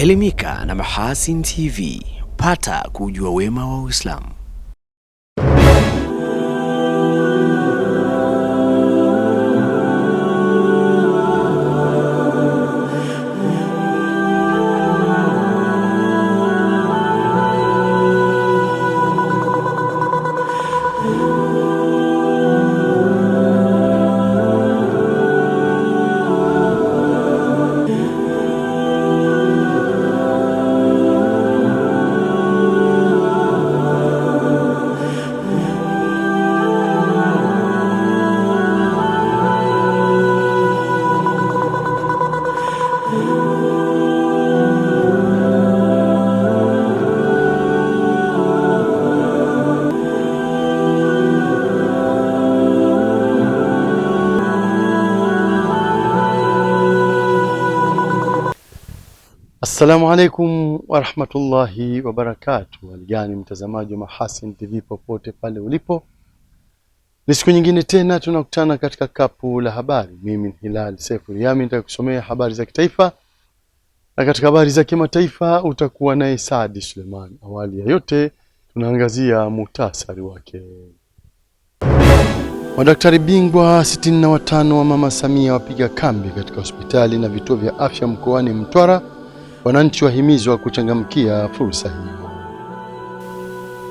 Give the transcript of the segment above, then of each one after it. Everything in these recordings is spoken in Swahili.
Elimika na Mahasin TV, pata kujua wema wa Uislamu. Assalamu alaikum wa rahmatullahi wa barakatuh. Waligani mtazamaji wa Mahasin TV popote pale ulipo. Ni siku nyingine tena tunakutana katika kapu la habari. Mimi ni Hilal Sefu Riyami, nitakusomea habari za kitaifa. Na katika habari za kimataifa utakuwa naye Saadi Suleiman. Awali ya yote tunaangazia muhtasari wake. Madaktari bingwa 65 wa Mama Samia wapiga kambi katika hospitali na vituo vya afya mkoani Mtwara. Wananchi wahimizwa kuchangamkia fursa hiyo.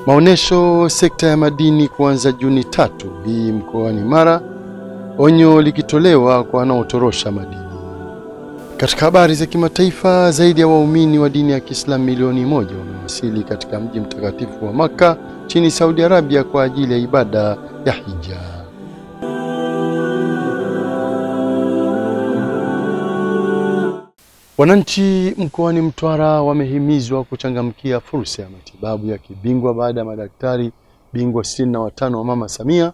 Maonesho sekta ya madini kuanza Juni 3 hii mkoani Mara, onyo likitolewa kwa wanaotorosha madini. Katika habari za kimataifa, zaidi ya waumini wa dini ya Kiislamu milioni 1 wamewasili katika mji mtakatifu wa Makka nchini Saudi Arabia kwa ajili ya ibada ya Hija. Wananchi mkoani Mtwara wamehimizwa kuchangamkia fursa ya matibabu ya kibingwa baada ya madaktari bingwa 65 wa Mama Samia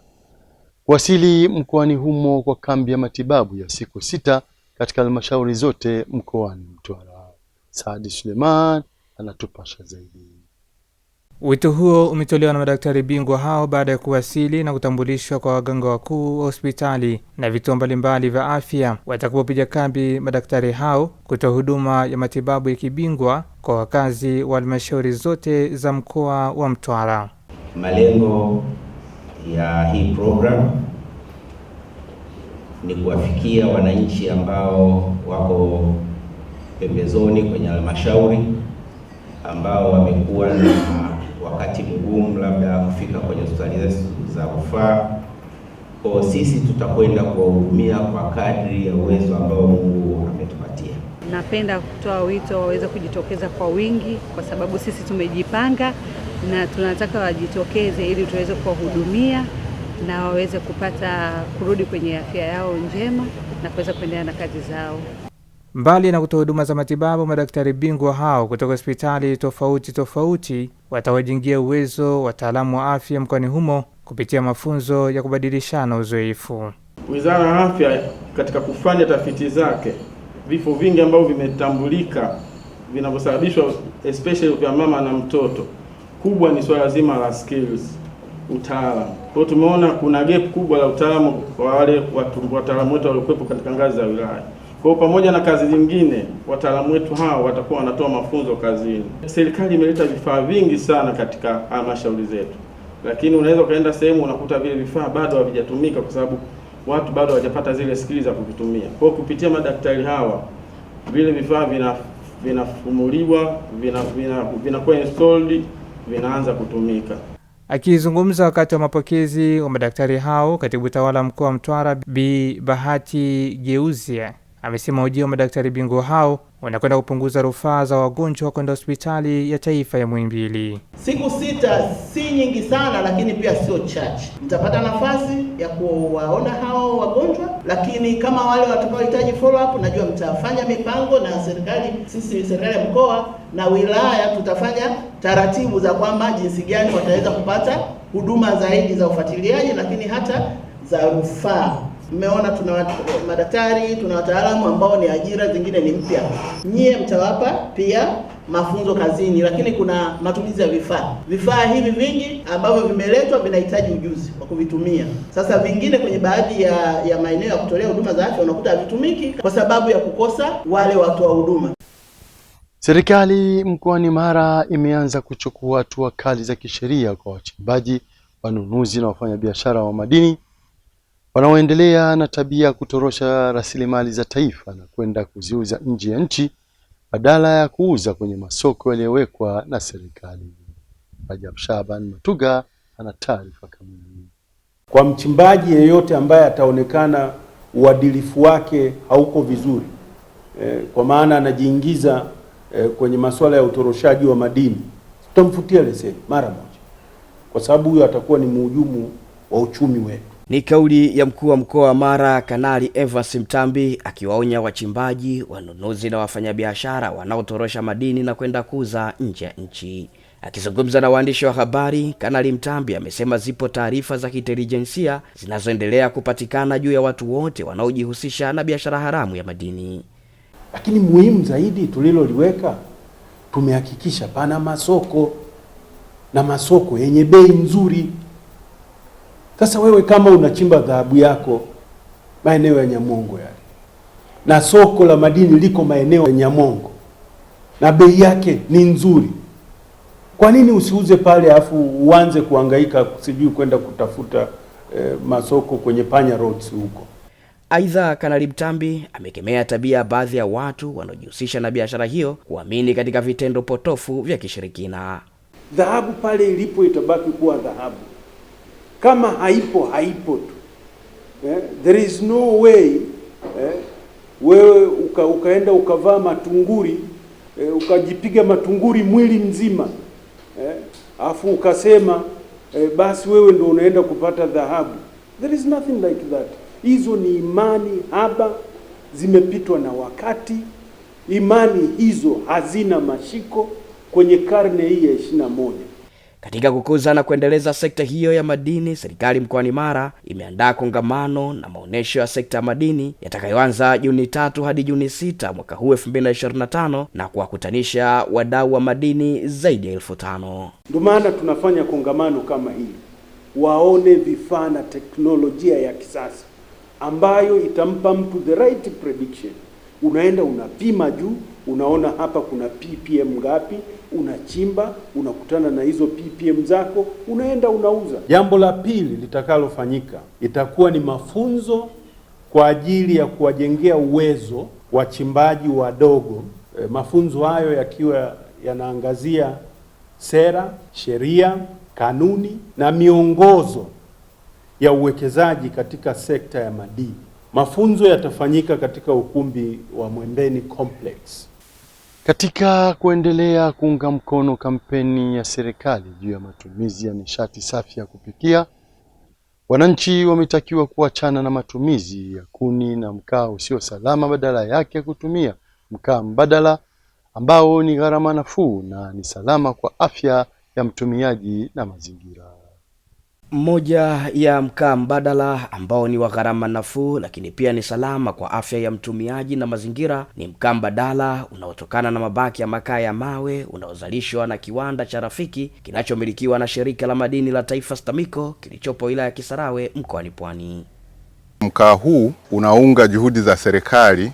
kuwasili mkoani humo kwa kambi ya matibabu ya siku 6 katika halmashauri zote mkoani Mtwara. Saadi Suleiman anatupasha zaidi. Wito huo umetolewa na madaktari bingwa hao baada ya kuwasili na kutambulishwa kwa waganga wakuu wa hospitali na vituo mbalimbali vya afya watakapopiga kambi. Madaktari hao kutoa huduma ya matibabu ya kibingwa kwa wakazi wa halmashauri zote za mkoa wa Mtwara. Malengo ya hii program ni kuwafikia wananchi ambao wako pembezoni kwenye halmashauri ambao wamekuwa na wakati mgumu labda kufika kwenye hospitali za rufaa. Kwa sisi tutakwenda kuwahudumia kwa kadri ya uwezo ambao Mungu ametupatia. Napenda kutoa wito waweze kujitokeza kwa wingi kwa sababu sisi tumejipanga na tunataka wajitokeze ili tuweze kuwahudumia na waweze kupata kurudi kwenye afya yao njema na kuweza kuendelea na kazi zao. Mbali na kutoa huduma za matibabu, madaktari bingwa hao kutoka hospitali tofauti watawajengea uwezo wataalamu wa afya mkoani humo kupitia mafunzo ya kubadilishana uzoefu. Wizara ya Afya katika kufanya tafiti zake, vifo vingi ambavyo vimetambulika vinavyosababishwa especially vya mama na mtoto, kubwa ni swala zima la skills, utaalamu. Kwa tumeona kuna gap kubwa la utaalamu kwa wale wataalamu wetu waliokuwepo katika ngazi za wilaya. Kwa pamoja na kazi zingine, wataalamu wetu hao watakuwa wanatoa mafunzo kazini. Serikali imeleta vifaa vingi sana katika halmashauri zetu, lakini unaweza kaenda sehemu unakuta vile vifaa bado havijatumika kwa sababu watu bado hawajapata zile skills za kuvitumia. Kwa kupitia madaktari hawa, vile vifaa vinafumuliwa, vinakuwa installed, vinaanza kutumika. Akizungumza wakati wa mapokezi wa madaktari hao, katibu tawala mkoa wa Mtwara Bi Bahati Geuzia amesema ujio wa madaktari bingwa hao wanakwenda kupunguza rufaa za wagonjwa kwenda hospitali ya taifa ya Muhimbili. Siku 6 si nyingi sana, lakini pia sio chache. Mtapata nafasi ya kuwaona hao wagonjwa, lakini kama wale watakaohitaji follow up, najua mtafanya mipango na serikali ya mkoa na wilaya tutafanya taratibu za kwamba jinsi gani wataweza kupata huduma zaidi za ufuatiliaji, lakini hata za rufaa. Mmeona tuna madaktari, tuna wataalamu ambao ni ajira zingine ni mpya. Nyie mtawapa pia mafunzo kazini, lakini kuna matumizi ya vifaa. Vifaa hivi vingi ambavyo vimeletwa vinahitaji ujuzi wa kuvitumia. Sasa vingine kwenye baadhi ya maeneo ya kutolea huduma za afya unakuta havitumiki kwa sababu ya kukosa wale watu wa huduma. Serikali mkoani Mara imeanza kuchukua hatua kali za kisheria kwa wachimbaji, wanunuzi na wafanyabiashara wa madini wanaoendelea na tabia ya kutorosha rasilimali za taifa na kwenda kuziuza nje ya nchi badala ya kuuza kwenye masoko yaliyowekwa na serikali. Rajab Shaban Matuga ana taarifa kamili. Kwa mchimbaji yeyote ambaye ataonekana uadilifu wake hauko vizuri, kwa maana anajiingiza kwenye masuala ya utoroshaji wa madini, tutamfutia leseni mara moja, kwa sababu huyo atakuwa ni mhujumu wa uchumi wetu. Ni kauli ya mkuu wa mkoa wa Mara Kanali Evans Mtambi akiwaonya wachimbaji, wanunuzi na wafanyabiashara wanaotorosha madini na kwenda kuuza nje ya nchi. Akizungumza na waandishi wa habari, Kanali Mtambi amesema zipo taarifa za kiintelijensia zinazoendelea kupatikana juu ya watu wote wanaojihusisha na biashara haramu ya madini. Lakini muhimu zaidi tuliloliweka, tumehakikisha pana masoko na masoko yenye bei nzuri. Sasa wewe kama unachimba dhahabu yako maeneo ya Nyamongo yale, na soko la madini liko maeneo ya Nyamongo na bei yake ni nzuri, kwa nini usiuze pale afu uanze kuhangaika sijui kwenda kutafuta masoko kwenye panya roads huko? Aidha, Kanali Mtambi amekemea tabia baadhi ya watu wanaojihusisha na biashara hiyo kuamini katika vitendo potofu vya kishirikina. Dhahabu pale ilipo itabaki kuwa dhahabu. Kama haipo tu. There is no way wewe ukaenda ukavaa matunguri, ukajipiga matunguri mwili mzima, afu ukasema basi wewe ndio unaenda kupata dhahabu. There is nothing like that. Hizo ni imani haba, zimepitwa na wakati. Imani hizo hazina mashiko kwenye karne hii ya 21. Katika kukuza na kuendeleza sekta hiyo ya madini, serikali mkoani Mara imeandaa kongamano na maonesho ya sekta ya madini yatakayoanza Juni 3 hadi Juni 6 mwaka huu 2025 na kuwakutanisha wadau wa madini zaidi ya 5,000. Ndio maana tunafanya kongamano kama hili, waone vifaa na teknolojia ya kisasa ambayo itampa mtu the right prediction. Unaenda unapima juu, unaona hapa kuna ppm ngapi, unachimba, unakutana na hizo ppm zako, unaenda unauza. Jambo la pili litakalofanyika itakuwa ni mafunzo kwa ajili ya kuwajengea uwezo wachimbaji wadogo. Mafunzo hayo yakiwa yanaangazia sera, sheria, kanuni na miongozo ya uwekezaji katika sekta ya madini. Mafunzo yatafanyika katika ukumbi wa Mwembeni Complex. Katika kuendelea kuunga mkono kampeni ya serikali juu ya matumizi ya nishati safi ya kupikia, wananchi wametakiwa kuachana na matumizi ya kuni na mkaa usio salama, badala yake kutumia mkaa mbadala ambao ni gharama nafuu na ni salama kwa afya ya mtumiaji na mazingira. Moja ya mkaa mbadala ambao ni wa gharama nafuu lakini pia ni salama kwa afya ya mtumiaji na mazingira ni mkaa mbadala unaotokana na mabaki ya makaa ya mawe unaozalishwa na kiwanda cha Rafiki kinachomilikiwa na shirika la madini la taifa STAMICO kilichopo wilaya ya Kisarawe mkoani Pwani. Mkaa huu unaunga juhudi za serikali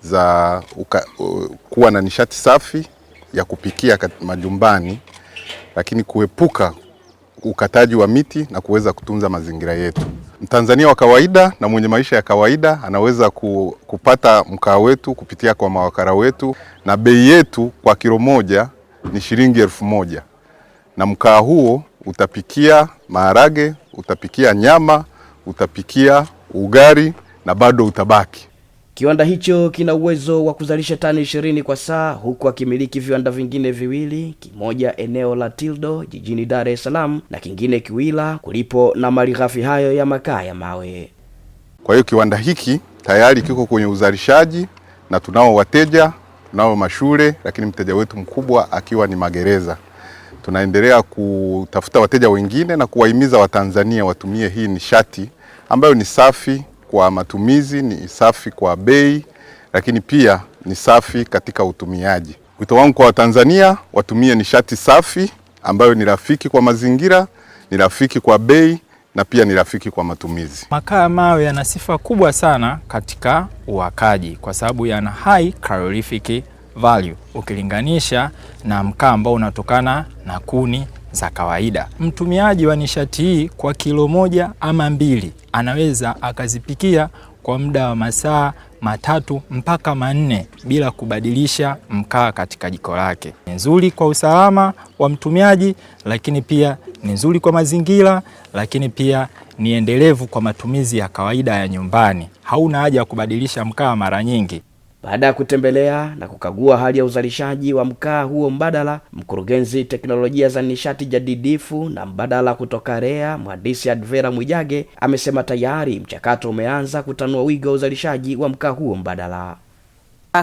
za kuwa na nishati safi ya kupikia majumbani, lakini kuepuka ukataji wa miti na kuweza kutunza mazingira yetu. Mtanzania wa kawaida na mwenye maisha ya kawaida anaweza kupata mkaa wetu kupitia kwa mawakala wetu, na bei yetu kwa kilo moja ni shilingi 1,000. Na mkaa huo utapikia maharage, utapikia nyama, utapikia ugali na bado utabaki. Kiwanda hicho kina uwezo wa kuzalisha tani 20 kwa saa, huku akimiliki viwanda vingine viwili, kimoja eneo la Tildo jijini Dar es Salaam na kingine Kiwila kulipo na malighafi hayo ya makaa ya mawe. Kwa hiyo kiwanda hiki tayari kiko kwenye uzalishaji na tunao wateja, tunao mashule, lakini mteja wetu mkubwa akiwa ni magereza. Tunaendelea kutafuta wateja wengine na kuwahimiza Watanzania watumie hii nishati ambayo ni safi kwa matumizi, ni safi kwa bei, lakini pia ni safi katika utumiaji. Wito wangu kwa Watanzania watumie nishati safi ambayo ni rafiki kwa mazingira, ni rafiki kwa bei na pia ni rafiki kwa matumizi. Makaa ya mawe yana sifa kubwa sana katika uwakaji kwa sababu yana high calorific value ukilinganisha na mkaa ambao unatokana na kuni za kawaida. Mtumiaji wa nishati hii kwa kilo 1 ama 2 anaweza akazipikia kwa muda wa masaa 3 mpaka 4 bila kubadilisha mkaa katika jiko lake. Ni nzuri kwa usalama wa mtumiaji, lakini pia ni nzuri kwa mazingira, lakini pia ni endelevu kwa matumizi ya kawaida ya nyumbani. Hauna haja ya kubadilisha mkaa mara nyingi. Baada ya kutembelea na kukagua hali ya uzalishaji wa mkaa huo mbadala, mkurugenzi teknolojia za nishati jadidifu na mbadala kutoka REA, mhandisi Advera Mwijage, amesema tayari mchakato umeanza kutanua wigo wa uzalishaji wa mkaa huo mbadala.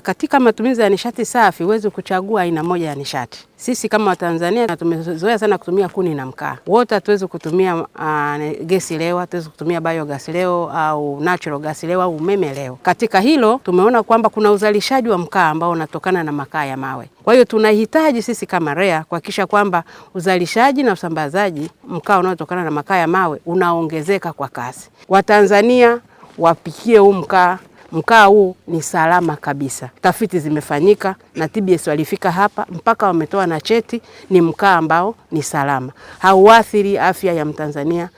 Katika matumizi ya nishati safi huwezi kuchagua aina moja ya nishati. Sisi kama Watanzania tumezoea sana kutumia kuni na mkaa. Wote hatuwezi kutumia gesi leo, hatuwezi kutumia biogas leo au natural gas leo au umeme leo. Katika hilo tumeona kwamba kuna uzalishaji wa mkaa ambao unatokana na makaa ya mawe. Kwa hiyo tunahitaji sisi kama REA kuhakikisha kwamba uzalishaji na usambazaji mkaa unaotokana na makaa ya mawe unaongezeka kwa kasi. Watanzania wapikie huu mkaa. Mkaa huu ni salama kabisa. Tafiti zimefanyika na TBS walifika hapa mpaka wametoa na cheti, ni mkaa ambao ni salama. Hauathiri afya ya Mtanzania.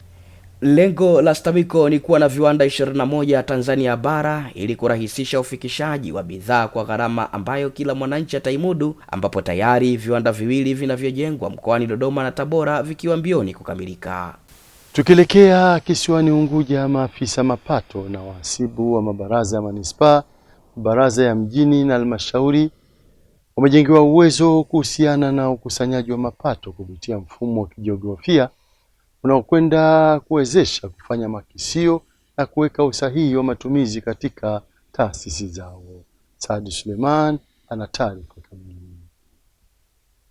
Lengo la STAMICO ni kuwa na viwanda 21 Tanzania bara ili kurahisisha ufikishaji wa bidhaa kwa gharama ambayo kila mwananchi ataimudu, ambapo tayari viwanda 2 vinavyojengwa mkoani Dodoma na Tabora vikiwa mbioni kukamilika. Tukielekea kisiwani Unguja, maafisa mapato na wahasibu wa mabaraza ya manispaa, baraza ya mjini na halmashauri wamejengewa uwezo kuhusiana na ukusanyaji wa mapato kupitia mfumo wa kijiografia unaokwenda kuwezesha kufanya makisio na kuweka usahihi wa matumizi katika taasisi zao. Saadi Suleiman ana taarifa kamili.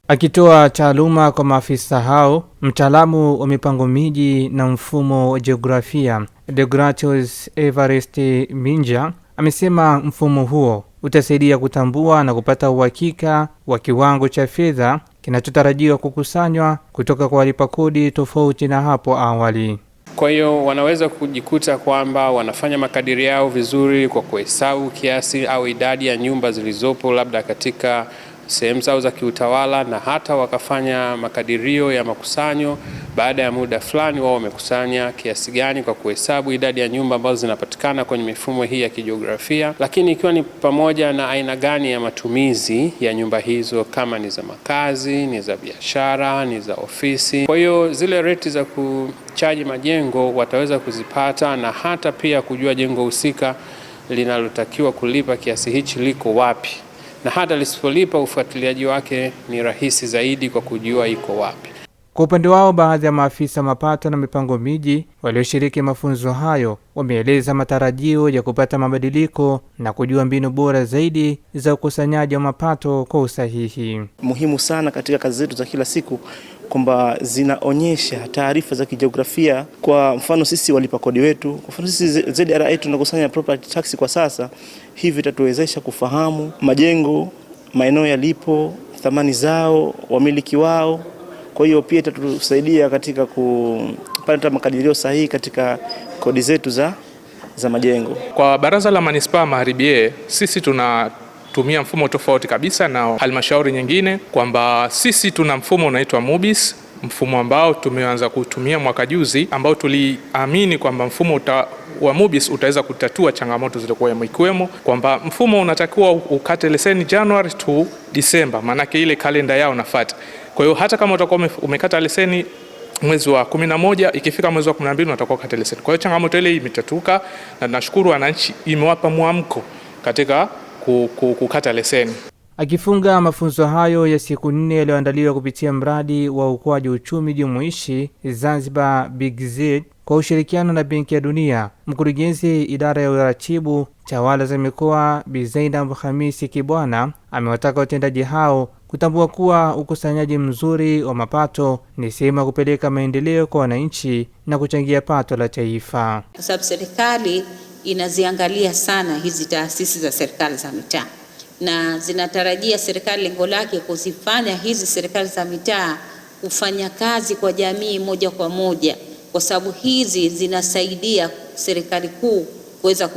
Akitoa taaluma kwa maafisa hao, mtaalamu wa mipango miji na mfumo wa jiografia Deogratius Everest Minja amesema mfumo huo utasaidia kutambua na kupata uhakika wa kiwango cha fedha kinachotarajiwa kukusanywa kutoka kwa walipa kodi tofauti na hapo awali. Kwa hiyo wanaweza kujikuta kwamba wanafanya makadirio yao vizuri kwa kuhesabu kiasi au idadi ya nyumba zilizopo labda katika sehemu zao za kiutawala, na hata wakafanya makadirio ya makusanyo baada ya muda fulani wao wamekusanya kiasi gani kwa kuhesabu idadi ya nyumba ambazo zinapatikana kwenye mifumo hii ya kijiografia, lakini ikiwa ni pamoja na aina gani ya matumizi ya nyumba hizo, kama ni za makazi, ni za biashara, ni za ofisi. Kwa hiyo zile reti za kuchaji majengo wataweza kuzipata, na hata pia kujua jengo husika linalotakiwa kulipa kiasi hichi liko wapi, na hata lisipolipa ufuatiliaji wake ni rahisi zaidi kwa kujua iko wapi. Kwa upande wao, baadhi ya maafisa mapato na mipango miji walioshiriki mafunzo hayo wameeleza matarajio ya kupata mabadiliko na kujua mbinu bora zaidi za ukusanyaji wa mapato kwa usahihi. Muhimu sana katika kazi zetu za kila siku kwamba zinaonyesha taarifa za kijiografia. Kwa mfano sisi walipa kodi wetu, kwa mfano sisi ZRA tunakusanya property tax kwa sasa, hivi itatuwezesha kufahamu majengo, maeneo yalipo, thamani zao, wamiliki wao. Kwa hiyo pia itatusaidia katika kupata makadirio sahihi katika kodi zetu za majengo. Kwa baraza la manispaa Magharibi, sisi tunatumia mfumo tofauti kabisa na halmashauri nyingine, kwamba sisi tuna mfumo unaitwa MUBIS, mfumo ambao tumeanza kutumia mwaka juzi, ambao tuliamini kwamba mfumo wa MUBIS utaweza kutatua changamoto zilizokuwa ikiwemo kwamba mfumo unatakiwa ukate leseni January to December, maana ile kalenda yao nafuata. Kwa hiyo hata kama utakuwa umekata leseni mwezi wa 11, ikifika mwezi wa 12 unatakuwa ukate leseni. Kwa hiyo changamoto ile imetatuka, na nashukuru wananchi imewapa mwamko katika kukata leseni. Akifunga mafunzo hayo ya siku 4 yaliyoandaliwa kupitia mradi wa ukuaji uchumi jumuishi Zanzibar Big Z kwa ushirikiano na Benki ya Dunia, mkurugenzi idara ya uratibu tawala za mikoa Bi Zainab Hamisi Kibwana amewataka watendaji hao kutambua kuwa ukusanyaji mzuri wa mapato ni sehemu ya kupeleka maendeleo kwa wananchi na kuchangia pato la taifa. Kwa sababu serikali inaziangalia sana hizi taasisi za serikali za mitaa, na zinatarajia serikali lengo lake kuzifanya hizi serikali za mitaa kufanya kazi kwa jamii moja kwa moja, kwa sababu hizi zinasaidia serikali kuu kuweza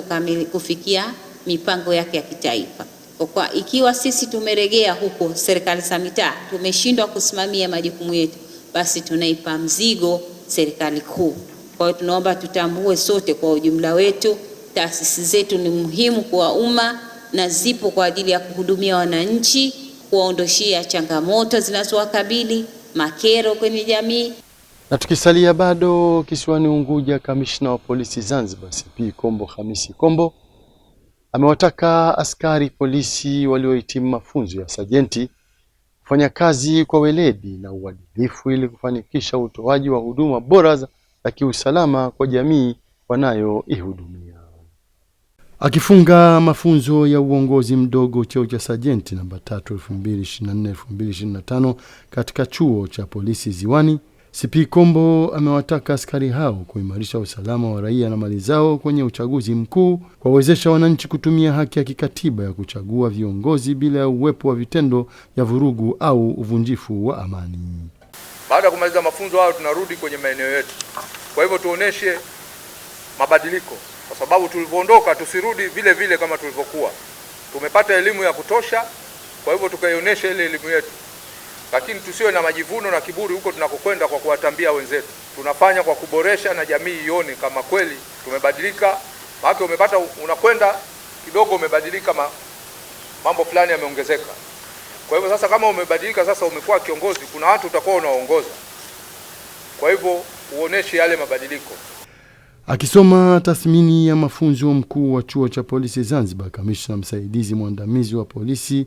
kufikia mipango yake ya kitaifa. Kwa ikiwa sisi tumeregea huko serikali za mitaa, tumeshindwa kusimamia majukumu yetu, basi tunaipa mzigo serikali kuu. Kwa hiyo tunaomba tutambue sote kwa ujumla wetu, taasisi zetu ni muhimu kwa umma na zipo kwa ajili ya kuhudumia wananchi, kuwaondoshia changamoto zinazowakabili, makero kwenye jamii. Na tukisalia bado kisiwani Unguja, kamishna wa polisi Zanzibar CP Kombo Hamisi Kombo amewataka askari polisi waliohitimu mafunzo ya sajenti kufanya kazi kwa weledi na uadilifu ili kufanikisha utoaji wa huduma bora za kiusalama kwa jamii wanayoihudumia. Akifunga mafunzo ya uongozi mdogo cheo cha sajenti namba 3 2024-2025 katika chuo cha polisi Ziwani, CP Kombo amewataka askari hao kuimarisha usalama wa raia na mali zao kwenye uchaguzi mkuu, kuwawezesha wananchi kutumia haki ya kikatiba ya kuchagua viongozi bila ya uwepo wa vitendo ya vurugu au uvunjifu wa amani. Baada ya kumaliza mafunzo hayo tunarudi kwenye maeneo yetu. Kwa hivyo tuoneshe mabadiliko, kwa sababu tulivyoondoka tusirudi vile vile kama tulivyokuwa. Tumepata elimu ya kutosha, kwa hivyo tukaionyesha ile elimu yetu. Lakini tusiwe na majivuno na kiburi huko tunakokwenda kwa kuwatambia wenzetu. Tunafanya kwa kuboresha na jamii ione kama kweli tumebadilika. Maana umepata unakwenda kidogo umebadilika, mambo fulani yameongezeka. Kwa hivyo sasa kama umebadilika sasa umekuwa kiongozi, kuna watu utakuwa unaongoza. Kwa hivyo uoneshe yale mabadiliko. Akisoma tathmini ya mafunzo, mkuu wa chuo cha polisi Zanzibar, kamishna msaidizi mwandamizi wa polisi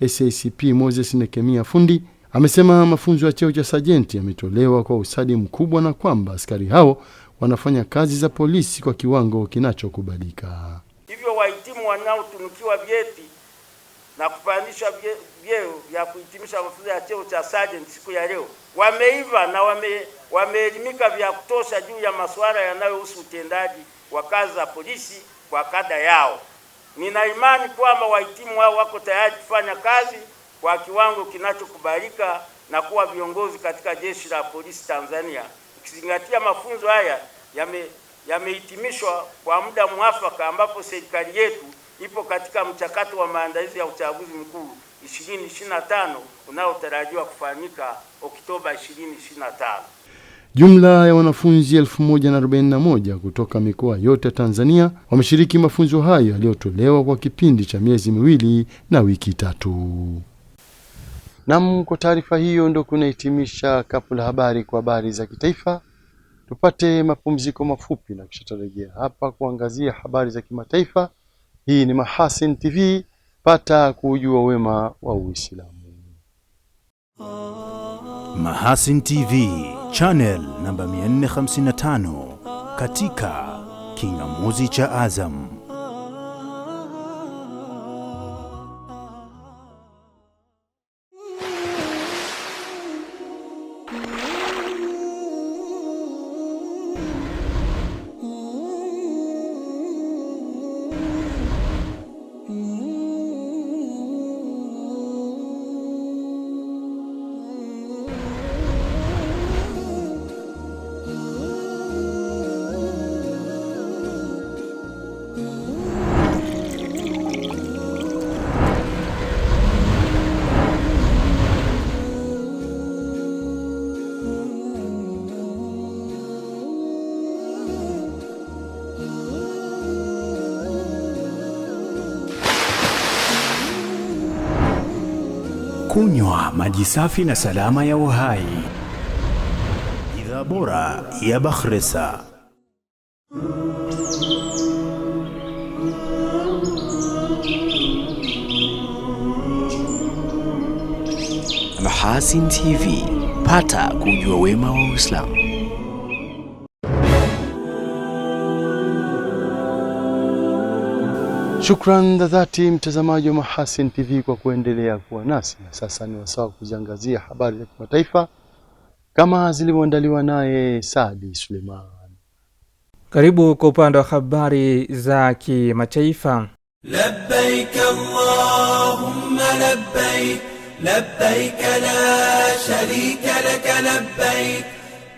SACP Moses Nekemia Fundi amesema mafunzo ya cheo cha sajenti yametolewa kwa usadi mkubwa na kwamba askari hao wanafanya kazi za polisi kwa kiwango kinachokubalika. Hivyo wahitimu wanaotunukiwa vyeti na kupandishwa vyeo vya kuhitimisha mafunzo ya cheo cha sergeant siku ya leo wameiva na wameelimika vya kutosha juu ya masuala yanayohusu utendaji wa kazi za polisi kwa kada yao. Nina imani kwamba wahitimu hao wako tayari kufanya kazi kwa kiwango kinachokubalika na kuwa viongozi katika jeshi la polisi Tanzania. Ukizingatia mafunzo haya yamehitimishwa kwa muda mwafaka, ambapo serikali yetu ipo katika mchakato wa maandalizi ya uchaguzi mkuu 2025 unaotarajiwa kufanyika Oktoba 2025. Jumla ya wanafunzi 1041 kutoka mikoa yote Tanzania wameshiriki mafunzo hayo yaliyotolewa kwa kipindi cha miezi 2 na wiki 3. Naam, kwa taarifa hiyo ndo kunahitimisha kapu la habari kwa habari za kitaifa. Tupate mapumziko mafupi na kisha tutarejea hapa kuangazia habari za kimataifa. Hii ni Mahasin TV, pata kujua wema wa Uislamu. Mahasin TV, channel namba 455 katika kingamuzi cha Azam. Kunywa maji safi na salama ya uhai. Bidhaa bora ya Bakhresa. Mahasin TV, pata kujua wema wa Uislamu. Shukran za dhati mtazamaji wa Mahasin TV kwa kuendelea kuwa nasi. Na sasa ni wasaa kuziangazia habari za kimataifa kama zilivyoandaliwa naye Saadi Suleiman. Karibu kwa upande wa habari za kimataifa. Labbaik Allahumma labbaik, labbaik la sharika lak labbaik,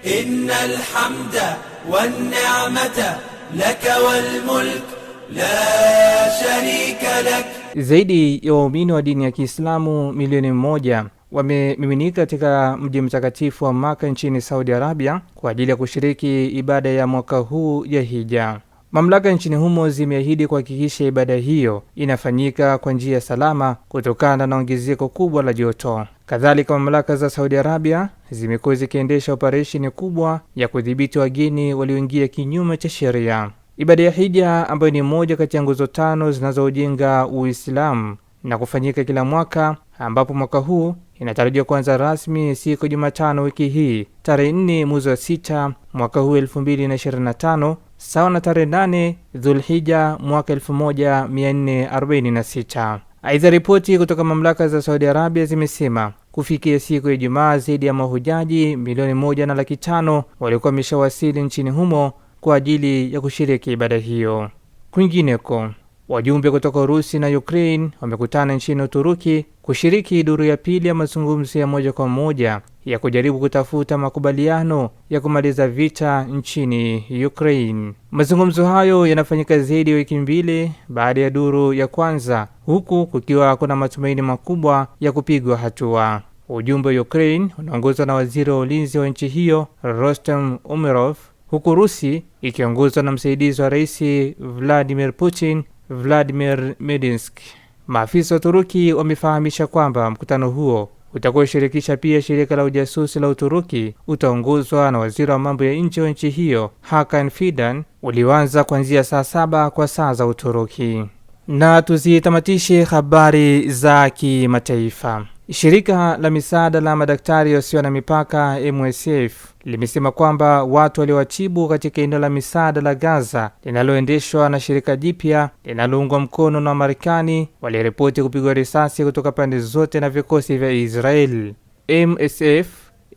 innal hamda wan ni'mata lak wal mulk لا شريك لك Zaidi ya waumini wa dini ya Kiislamu milioni 1 wamemiminika katika mji mtakatifu wa Maka nchini Saudi Arabia kwa ajili ya kushiriki ibada ya mwaka huu ya Hija. Mamlaka nchini humo zimeahidi kuhakikisha ibada hiyo inafanyika kwa njia salama kutokana na ongezeko kubwa la joto. Kadhalika, mamlaka za Saudi Arabia zimekuwa zikiendesha operesheni kubwa ya kudhibiti wageni walioingia kinyume cha sheria. Ibada ya Hija, ambayo ni moja kati ya nguzo 5 zinazojenga Uislamu na kufanyika kila mwaka, ambapo mwaka huu inatarajiwa kuanza rasmi siku Jumatano wiki hii tarehe 4 mwezi wa 6 mwaka huu 2025, sawa na tarehe 8 Dhulhijja mwaka 1446. Aidha, ripoti kutoka mamlaka za Saudi Arabia zimesema kufikia siku ya Ijumaa zaidi ya mahujaji milioni 1.5 walikuwa wameshawasili nchini humo kwa ajili ya kushiriki ibada hiyo. Kwingineko, wajumbe kutoka Urusi na Ukraine wamekutana nchini Uturuki kushiriki duru ya pili ya mazungumzo ya moja kwa moja ya kujaribu kutafuta makubaliano ya kumaliza vita nchini Ukraine. Mazungumzo hayo yanafanyika zaidi ya wiki 2 baada ya duru ya kwanza, huku kukiwa kuna matumaini makubwa ya kupigwa hatua. Ujumbe wa Ukraine unaongozwa na waziri wa ulinzi wa nchi hiyo Rostem Umerov, huku Urusi ikiongozwa na msaidizi wa rais Vladimir Putin, Vladimir Medinsky. Maafisa wa Uturuki wamefahamisha kwamba mkutano huo utakushirikisha pia shirika la ujasusi la Uturuki, utaongozwa na waziri wa mambo ya nje wa nchi hiyo Hakan Fidan, ulianza kuanzia saa 7 kwa saa za Uturuki. Na tuzitamatishe habari za kimataifa. Shirika la misaada la madaktari wasio na mipaka MSF limesema kwamba watu waliowachibu katika eneo la misaada la Gaza linaloendeshwa na shirika jipya linaloungwa mkono na Marekani waliripoti kupigwa risasi kutoka pande zote na vikosi vya Israel. MSF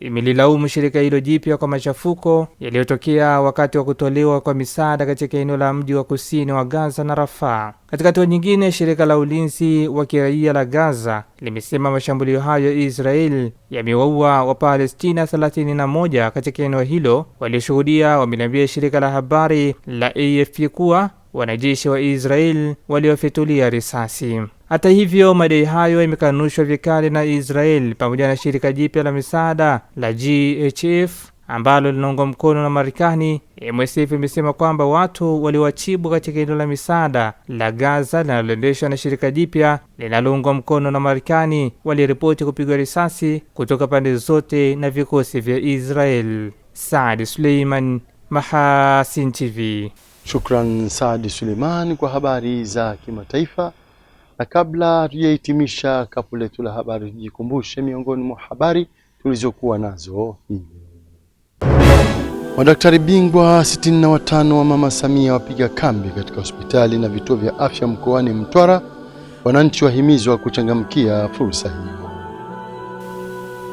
imelilaumu shirika hilo jipya kwa machafuko yaliyotokea wakati wa kutolewa kwa misaada katika eneo la mji wa kusini wa Gaza na Rafah. Katika hatua nyingine, shirika la ulinzi wa kiraia la Gaza limesema mashambulio hayo ya Israel yamewaua Wapalestina 31 katika eneo hilo. Walioshuhudia wameliambia shirika la habari la AFP kuwa wanajeshi wa Israel waliwafyatulia risasi. Hata hivyo, madai hayo yamekanushwa vikali na Israel pamoja na shirika jipya la misaada la GHF ambalo linaungwa mkono na Marekani. MSF imesema kwamba watu waliowachibu katika eneo la misaada la Gaza linaloendeshwa na shirika jipya linaloungwa mkono na Marekani waliripoti kupigwa risasi kutoka pande zote na vikosi vya Israel. Saad Suleiman, Mahasin TV. Shukran Saad Suleiman kwa habari za kimataifa. Na kabla hatujahitimisha kapu letu la habari, tujikumbushe miongoni mwa habari tulizokuwa nazo hii. Madaktari bingwa 65 wa Mama Samia wapiga kambi katika hospitali na vituo vya afya mkoani Mtwara. Wananchi wahimizwa kuchangamkia fursa hiyo.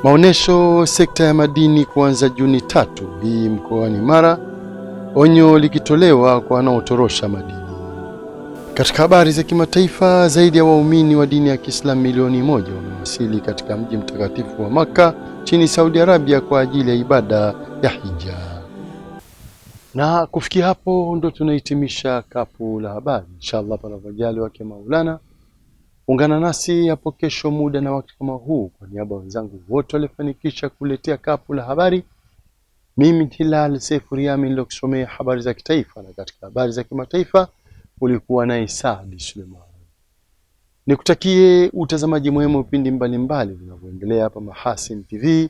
Maonesho sekta ya madini kuanza Juni 3 hii mkoani Mara, onyo likitolewa kwa wanaotorosha madini. Katika habari za kimataifa, zaidi ya waumini wa dini ya Kiislamu milioni 1 wamewasili katika mji mtakatifu wa Maka chini Saudi Arabia kwa ajili ya ibada ya Hija. Na kufikia hapo ndo tunahitimisha kapu la habari. Inshallah panavojali wake Maulana, ungana nasi hapo kesho muda na wakati kama huu. Kwa niaba wenzangu wote walifanikisha kuletea kapu la habari, mimi Hilal Sefuriami nilokusomea habari za kitaifa, na katika habari za kimataifa ulikuwa naye Saad Suleiman. Nikutakie utazamaji mwema vipindi mbalimbali vinavyoendelea hapa Mahasin TV.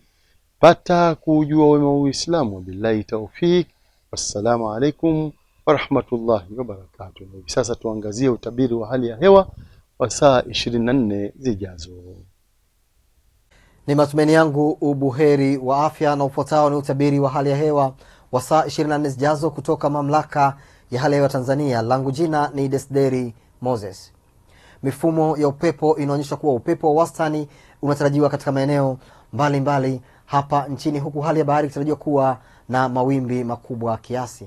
Pata kujua wema wa Uislamu. Billahi taufik. Wassalamu alaikum wa rahmatullahi wa barakatuh. Hivi sasa tuangazie utabiri wa hali ya hewa wa saa 24 zijazo. Ni matumaini yangu ubuheri wa afya, na ufuatao ni utabiri wa hali ya hewa wa saa 24 zijazo kutoka mamlaka ya hali ya hewa Tanzania. Langu jina ni Desderi Moses. Mifumo ya upepo inaonyesha kuwa upepo wa wastani unatarajiwa katika maeneo mbalimbali hapa nchini, huku hali ya bahari ikitarajiwa kuwa na mawimbi makubwa kiasi.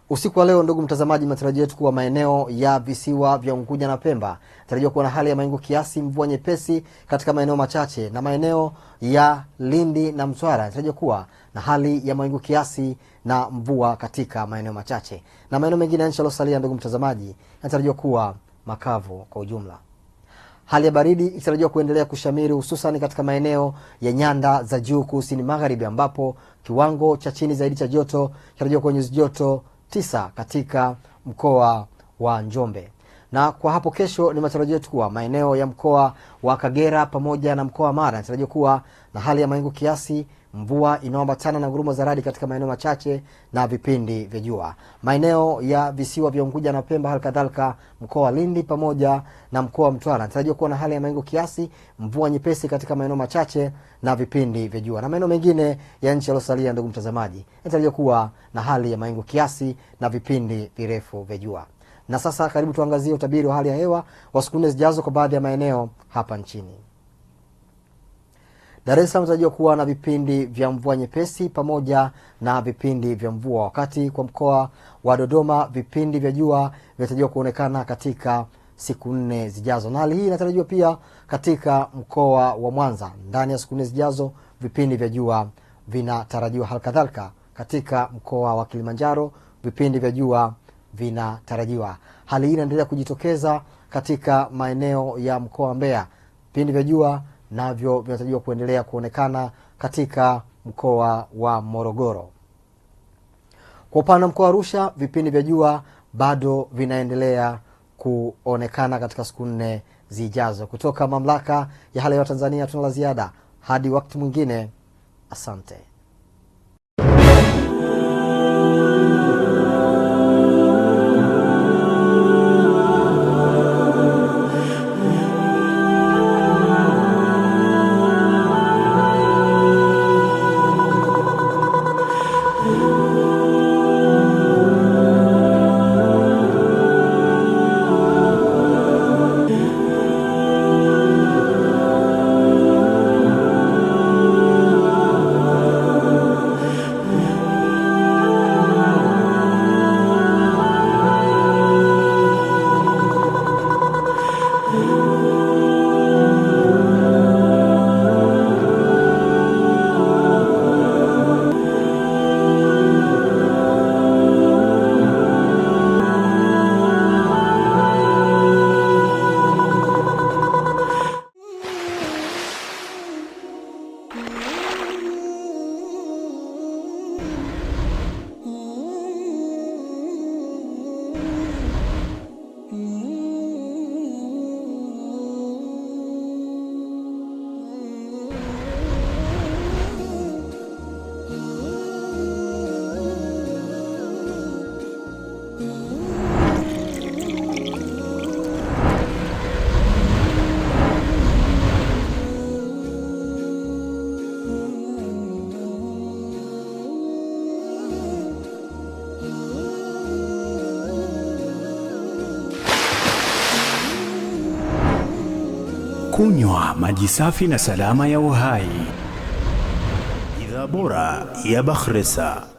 Usiku wa leo, ndugu mtazamaji, matarajio yetu kuwa maeneo ya visiwa vya Unguja na Pemba tarajiwa kuwa na hali ya mawingu kiasi, mvua nyepesi katika maeneo machache, na maeneo ya Lindi na Mtwara tarajiwa kuwa na hali ya mawingu kiasi na mvua katika maeneo machache, na maeneo mengine ya nchi yaliyosalia, ndugu mtazamaji, yanatarajiwa kuwa makavu kwa ujumla. Hali ya baridi itarajiwa kuendelea kushamiri hususan katika maeneo ya nyanda za juu kusini magharibi, ambapo kiwango cha chini zaidi cha joto kitarajiwa kwenye nyuzi joto 9 katika mkoa wa Njombe. Na kwa hapo kesho ni matarajio yetu kuwa maeneo ya mkoa wa Kagera pamoja na mkoa wa Mara yanatarajiwa kuwa na hali ya mawingu kiasi, mvua inayoambatana na ngurumo za radi katika maeneo machache na vipindi vya jua. Maeneo ya visiwa vya Unguja na Pemba, halikadhalika mkoa wa Lindi pamoja na mkoa wa Mtwara yanatarajiwa kuwa na hali ya mawingu kiasi, mvua nyepesi katika maeneo machache na vipindi vya jua. Na maeneo mengine ya nchi yaliyosalia, ndugu mtazamaji, yanatarajiwa kuwa na hali ya mawingu kiasi na vipindi virefu vya jua. Na sasa karibu tuangazie utabiri wa hali ya hewa wa siku 4 zijazo kwa baadhi ya maeneo hapa nchini. Dar es Salaam inatarajiwa kuwa na vipindi vya mvua nyepesi pamoja na vipindi vya mvua, wakati kwa mkoa wa Dodoma vipindi vya jua vinatarajiwa kuonekana katika siku 4 zijazo. Na hali hii inatarajiwa pia katika mkoa wa Mwanza. Ndani ya siku 4 zijazo vipindi vya jua vinatarajiwa. Halikadhalika katika mkoa wa Kilimanjaro vipindi vya jua vinatarajiwa. Hali hii inaendelea kujitokeza katika maeneo ya mkoa wa Mbeya. Vipindi vya jua navyo vinatarajiwa kuendelea kuonekana katika mkoa wa Morogoro. Kwa upande wa mkoa wa Arusha vipindi vya jua bado vinaendelea kuonekana katika siku 4 zijazo. Kutoka mamlaka ya hali ya hewa Tanzania tuna la ziada hadi wakati mwingine. Asante. Kunywa maji safi na salama ya uhai. Bidhaa bora ya Bakhresa.